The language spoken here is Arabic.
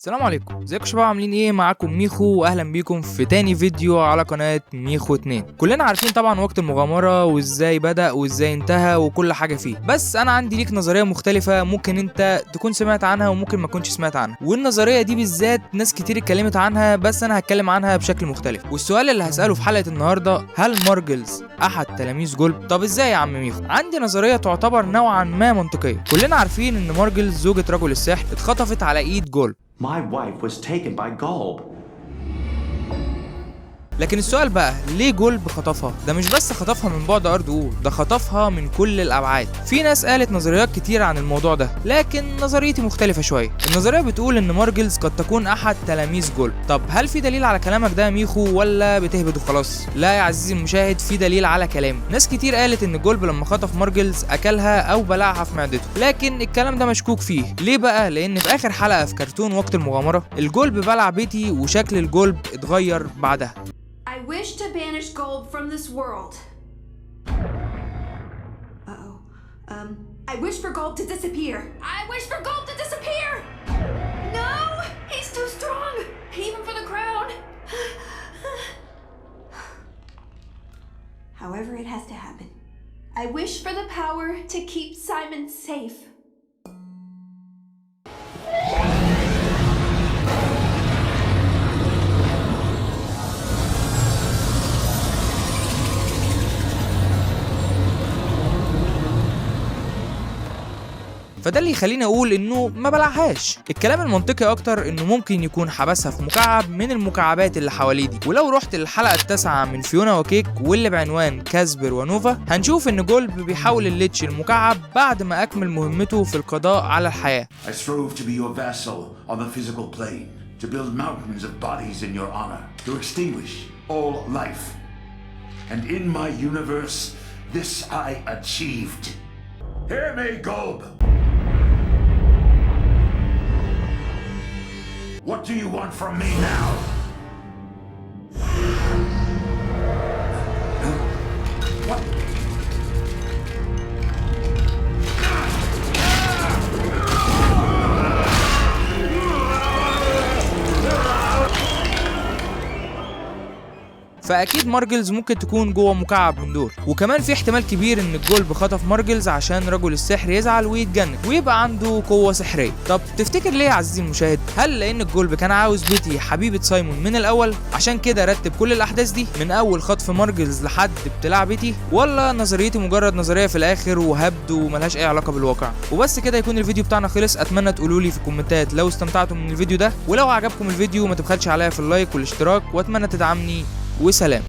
السلام عليكم، ازيكم يا شباب؟ عاملين ايه؟ معاكم ميخو واهلا بيكم في تاني فيديو على قناة ميخو 2. كلنا عارفين طبعا وقت المغامرة وازاي بدأ وازاي انتهى وكل حاجة فيه، بس انا عندي ليك نظرية مختلفة ممكن انت تكون سمعت عنها وممكن ما كنتش سمعت عنها، والنظرية دي بالذات ناس كتير اتكلمت عنها بس انا هتكلم عنها بشكل مختلف. والسؤال اللي هسأله في حلقة النهاردة، هل مارجلز احد تلاميذ جولب؟ طب ازاي يا عم ميخو؟ عندي نظرية تعتبر نوعا ما منطقية. كلنا عارفين ان مارجلز زوجة رجل السحر اتخطفت على ايد جولب. My wife was taken by Gulb. لكن السؤال بقى، ليه جولب خطفها؟ ده مش بس خطفها من بعد ارض أور، ده خطفها من كل الابعاد. في ناس قالت نظريات كتير عن الموضوع ده، لكن نظريتي مختلفه شويه. النظريه بتقول ان مارجلز قد تكون احد تلاميذ جولب. طب هل في دليل على كلامك ده يا ميخو ولا بتهبد وخلاص؟ لا يا عزيزي المشاهد، في دليل على كلامي. ناس كتير قالت ان جولب لما خطف مارجلز اكلها او بلعها في معدته، لكن الكلام ده مشكوك فيه. ليه بقى؟ لان في اخر حلقه في كرتون وقت المغامره الجولب بلع بيتي وشكل الجولب اتغير بعدها. I wish to banish Gulb from this world. I wish for Gulb to disappear. I wish for Gulb to disappear! No! He's too strong! Even for the crown! However it has to happen. I wish for the power to keep Simon safe. فده اللي يخليني اقول انه ما بلعهاش. الكلام المنطقي اكتر انه ممكن يكون حبسها في مكعب من المكعبات اللي حواليه دي. ولو رحت للحلقه التاسعه من فيونا وكيك واللي بعنوان كاسبر ونوفا، هنشوف ان جولب بيحاول الليتش المكعب بعد ما اكمل مهمته في القضاء على الحياه. I strove to be your vassal on the physical plane, to build mountains of bodies in your honor, to extinguish all life. And in my universe, this I achieved. Hear me, Gulb! What do you want from me now? What? فاكيد مارجلز ممكن تكون جوه مكعب من دول، وكمان في احتمال كبير ان الجولب خطف مارجلز عشان رجل السحر يزعل ويتجنن ويبقى عنده قوه سحريه. طب تفتكر ليه يا عزيزي المشاهد؟ هل لان الجولب كان عاوز بيتي حبيبه سايمون من الاول عشان كده رتب كل الاحداث دي من اول خطف مارجلز لحد ابتلاع بيتي، ولا نظريتي مجرد نظريه في الاخر وهبد وملهاش اي علاقه بالواقع؟ وبس كده يكون الفيديو بتاعنا خلص. اتمنى تقولوا لي في الكومنتات لو استمتعتم من الفيديو ده، ولو عجبكم الفيديو ما تبخلش عليا في اللايك والاشتراك، واتمنى تدعمني وسلام.